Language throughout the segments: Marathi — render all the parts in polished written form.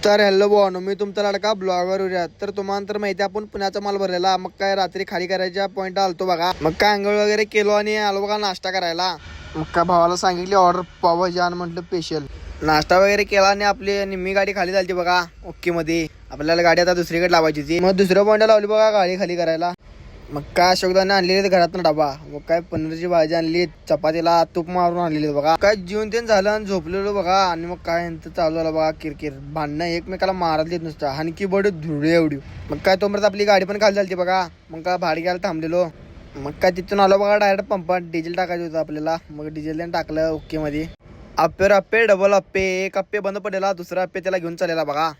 तर हॅलो भावानो, मी तुमचा लाडका ब्लॉगर उद्या. तर तुम्हाला तर माहिती आहे आपण पुण्याचा माल भरलेला. मग काय रात्री खाली करायच्या पॉईंट आलतो बघा. मग काय अंघोळ वगैरे केलो आणि आलो बघा नाश्ता करायला. मग काय भावाला सांगितली ऑर्डर पावभाजी आण म्हटलं स्पेशल. नाश्ता वगैरे केला आणि आपली निम्मी गाडी खाली झाली बघा. ओके मध्ये आपल्याला गाडी आता दुसरीकडे लावायची होती. मग दुसऱ्या पॉईंटला लावली बघा गाडी खाली करायला. मग काय अशोकदाने आणलेली घरातून डबा. मग काय पनीरची भाजी आणली, चपातीला तूप मारून आणलेली बघा. काय जीवन ते झालं आणि झोपलेलो बघा. आणि मग काय चालू झालं बघा किरकिर भांडणं एकमेकाला मारत येत नुसतं हानकी बड धुळे एवढी. मग काय तोपर्यंत आपली गाडी पण खाली झाली बघा. मग काय भाडी घ्यायला थांबलेलो. मग काय तिथून आलो बघा डायरेक्ट पंपात डिझेल टाकायचं होतं आपल्याला. मग डिझेल टाकलं ओके मध्ये. अप्पे डबल अप्पे, एक अप्पे बंद पडलेला, दुसरा अप्पे त्याला घेऊन चाललेला बघा.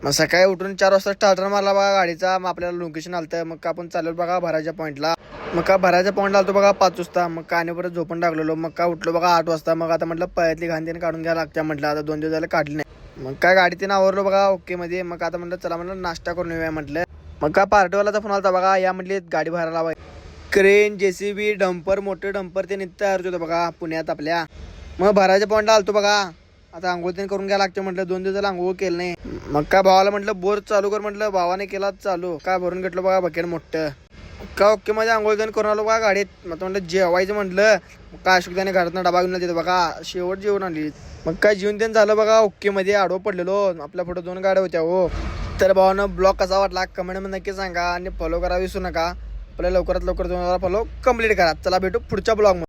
मग सकाळी उठून 4 वाजता स्टार्टर मारला बघा गाडीचा. मग आपल्याला लोकेशन आलं. मग आपण चाललो बघा भराच्या पॉईंटला. मग का भराच्या पॉईंटला आलतो बघा 5 वाजता. मग का आणि परत झोपून टाकलेलो. मग का उठलो बघा 8 वाजता. मग आता म्हटलं पळ्यातली घाण त्याने काढून घ्यायला लागत्या म्हटलं. आता 2 दिवस झाले काढली नाही. मग काय गाडी तिने आवरलो बघा ओके मध्ये. मग आता म्हटलं चला म्हटलं नाश्ता करून येऊया म्हटलं. मग का पार्टीवालाचा फोन आला बघा. या म्हटली गाडी भरायला हवा. क्रेन, जेसीबी, डंपर, मोठे डंपर ते नित्य तयार होतं बघा पुण्यात आपल्या. मग भराच्या पॉईंटला आलतो बघा. आता आंघोळ त्याने करून घ्यायला लागते म्हटलं. 2 दिवसाला आंघोळ केलं नाही. मग काय भावाला म्हटलं बोर चालू कर म्हटलं. भावाने केला चालू. काय भरून घेतलं बघा बकेट मोठं. का ओके मध्ये आंघोळ त्याने करून आलो बघा गाडीत. मग म्हटलं जेवायचं म्हटलं. मग काय अशोक त्याने घरातनं डबा घेऊन देतो बघा. शेवट जेवण आणली. मग काय जेवण त्यानं झालं बघा ओके मध्ये. आडवं पडलेलो. आपल्या पुढे 2 गाड्या होत्या हो. तर भावानं ब्लॉग कसा वाटला कमेंट मध्ये नक्की सांगा. आणि फॉलो करा विसरू नका. आपल्या लवकरात लवकर 2000 फॉलो कम्प्लीट करा. चला भेटू पुढच्या ब्लॉग मध्ये.